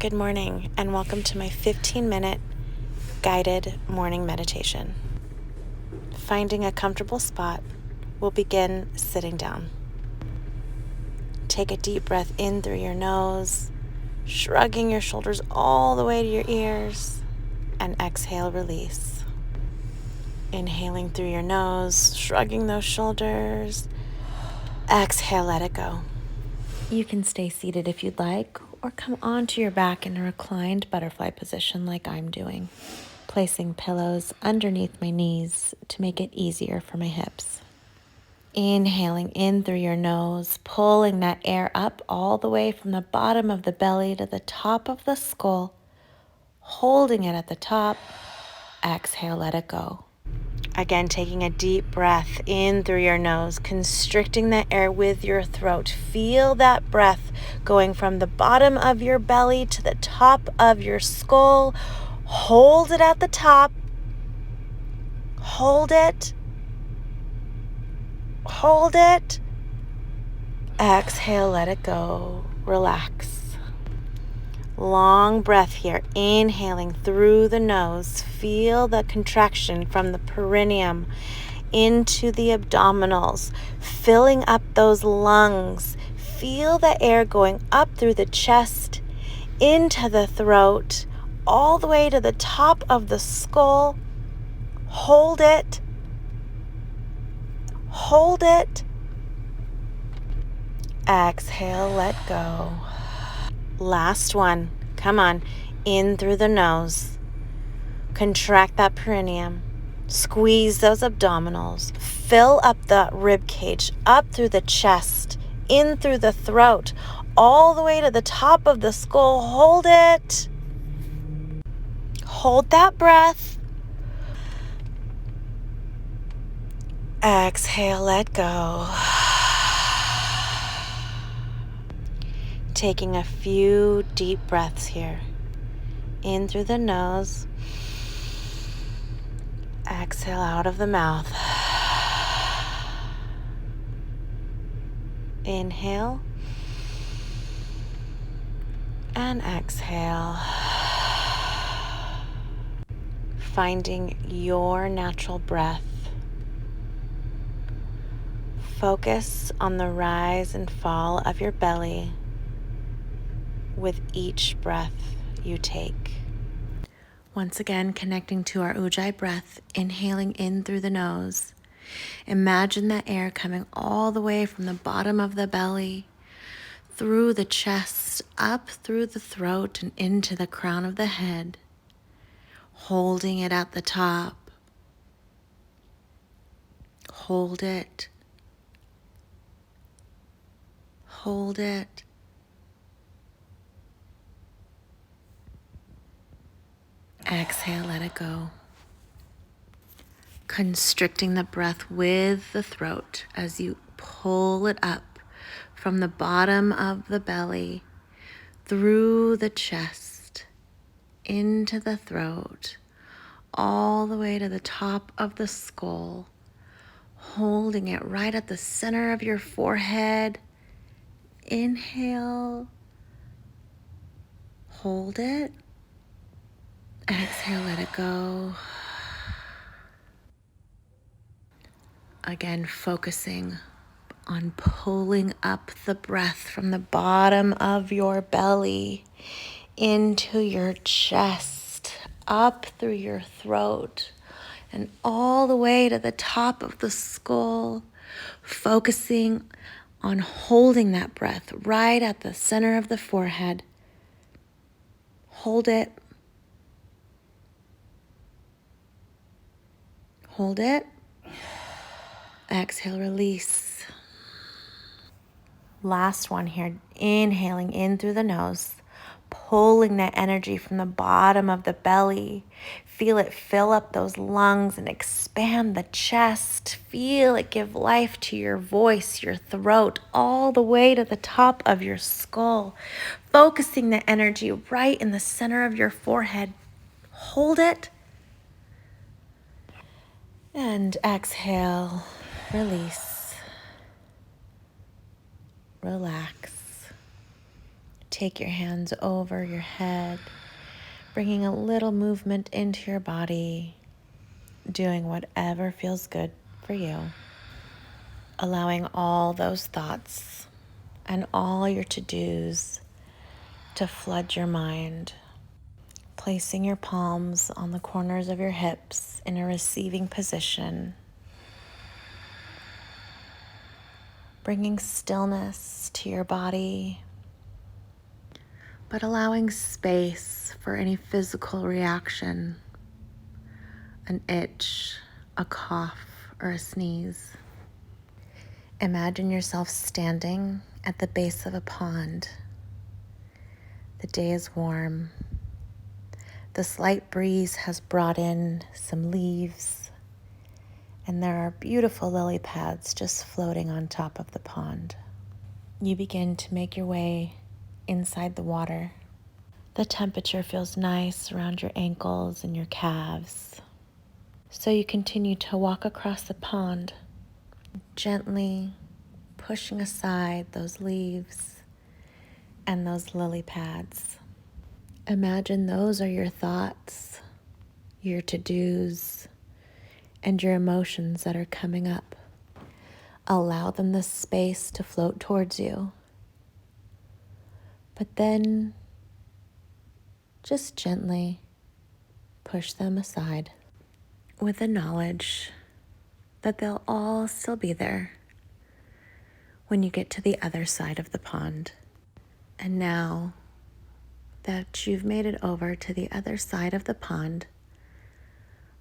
Good morning, and welcome to my 15-minute guided morning meditation. Finding a comfortable spot, we'll begin sitting down. Take a deep breath in through your nose, shrugging your shoulders all the way to your ears, and exhale, release. Inhaling through your nose, shrugging those shoulders. Exhale, let it go. You can stay seated if you'd like, or come onto your back in a reclined butterfly position like I'm doing, placing pillows underneath my knees to make it easier for my hips. Inhaling in through your nose, pulling that air up all the way from the bottom of the belly to the top of the skull, holding it at the top. Exhale, let it go. Again, taking a deep breath in through your nose, constricting the air with your throat. Feel that breath going from the bottom of your belly to the top of your skull. Hold it at the top. Hold it. Hold it. Exhale, let it go. Relax. Long breath here, inhaling through the nose. Feel the contraction from the perineum into the abdominals, filling up those lungs. Feel the air going up through the chest, into the throat, all the way to the top of the skull. Hold it. Hold it. Exhale, let go. Last one. Come on. In through the nose. Contract that perineum. Squeeze those abdominals. Fill up the rib cage, up through the chest, in through the throat, all the way to the top of the skull. Hold it. Hold that breath. Exhale, let go. Taking a few deep breaths here. In through the nose. Exhale out of the mouth. Inhale. And exhale. Finding your natural breath. Focus on the rise and fall of your belly with each breath you take. Once again, connecting to our ujai breath, inhaling in through the nose. Imagine that air coming all the way from the bottom of the belly, through the chest, up through the throat, and into the crown of the head, holding it at the top. Hold it. Hold it. Exhale, let it go. Constricting the breath with the throat as you pull it up from the bottom of the belly, through the chest, into the throat, all the way to the top of the skull, holding it right at the center of your forehead. Inhale. Hold it. Exhale, let it go. Again, focusing on pulling up the breath from the bottom of your belly into your chest, up through your throat, and all the way to the top of the skull, focusing on holding that breath right at the center of the forehead. Hold it. Hold it. Exhale, release. Last one here. Inhaling in through the nose, pulling that energy from the bottom of the belly. Feel it fill up those lungs and expand the chest. Feel it give life to your voice, your throat, all the way to the top of your skull. Focusing the energy right in the center of your forehead. Hold it. And exhale, release, relax. Take your hands over your head, bringing a little movement into your body, doing whatever feels good for you. Allowing all those thoughts and all your to-dos to flood your mind. Placing your palms on the corners of your hips in a receiving position. Bringing stillness to your body, but allowing space for any physical reaction, an itch, a cough, or a sneeze. Imagine yourself standing at the base of a pond. The day is warm. The slight breeze has brought in some leaves, and there are beautiful lily pads just floating on top of the pond. You begin to make your way inside the water. The temperature feels nice around your ankles and your calves. So you continue to walk across the pond, gently pushing aside those leaves and those lily pads. Imagine those are your thoughts, your to-dos, and your emotions that are coming up. Allow them the space to float towards you. But then just gently push them aside with the knowledge that they'll all still be there when you get to the other side of the pond. And now that you've made it over to the other side of the pond,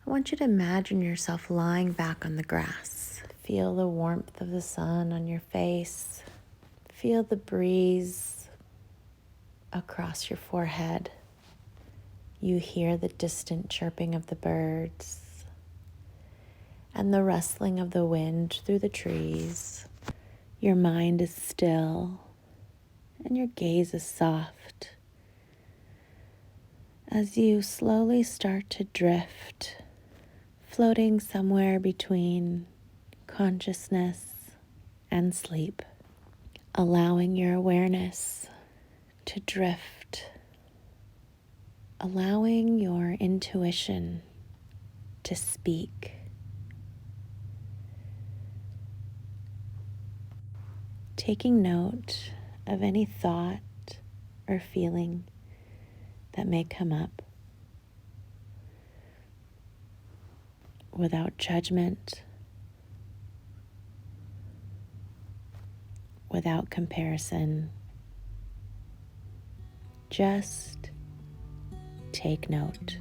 I want you to imagine yourself lying back on the grass. Feel the warmth of the sun on your face. Feel the breeze across your forehead. You hear the distant chirping of the birds and the rustling of the wind through the trees. Your mind is still and your gaze is soft as you slowly start to drift, floating somewhere between consciousness and sleep, allowing your awareness to drift, allowing your intuition to speak. Taking note of any thought or feeling that may come up without judgment, without comparison. Just take note.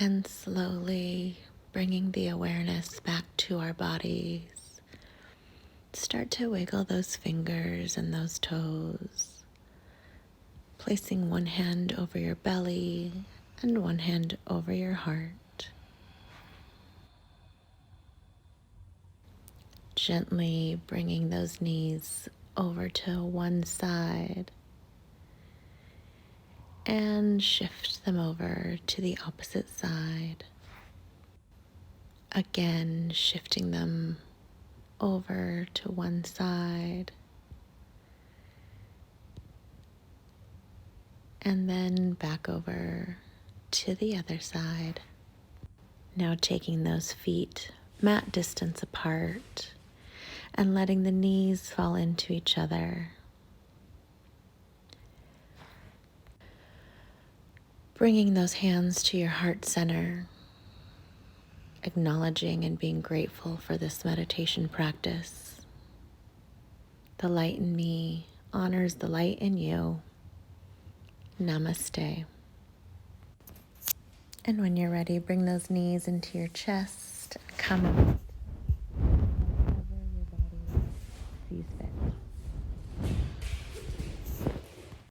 And slowly bringing the awareness back to our bodies. Start to wiggle those fingers and those toes, placing one hand over your belly and one hand over your heart. Gently bringing those knees over to one side and shift them over to the opposite side. Again, shifting them over to one side and then back over to the other side. Now taking those feet mat distance apart and letting the knees fall into each other. Bringing those hands to your heart center, acknowledging and being grateful for this meditation practice. The light in me honors the light in you. Namaste. And when you're ready, bring those knees into your chest. Come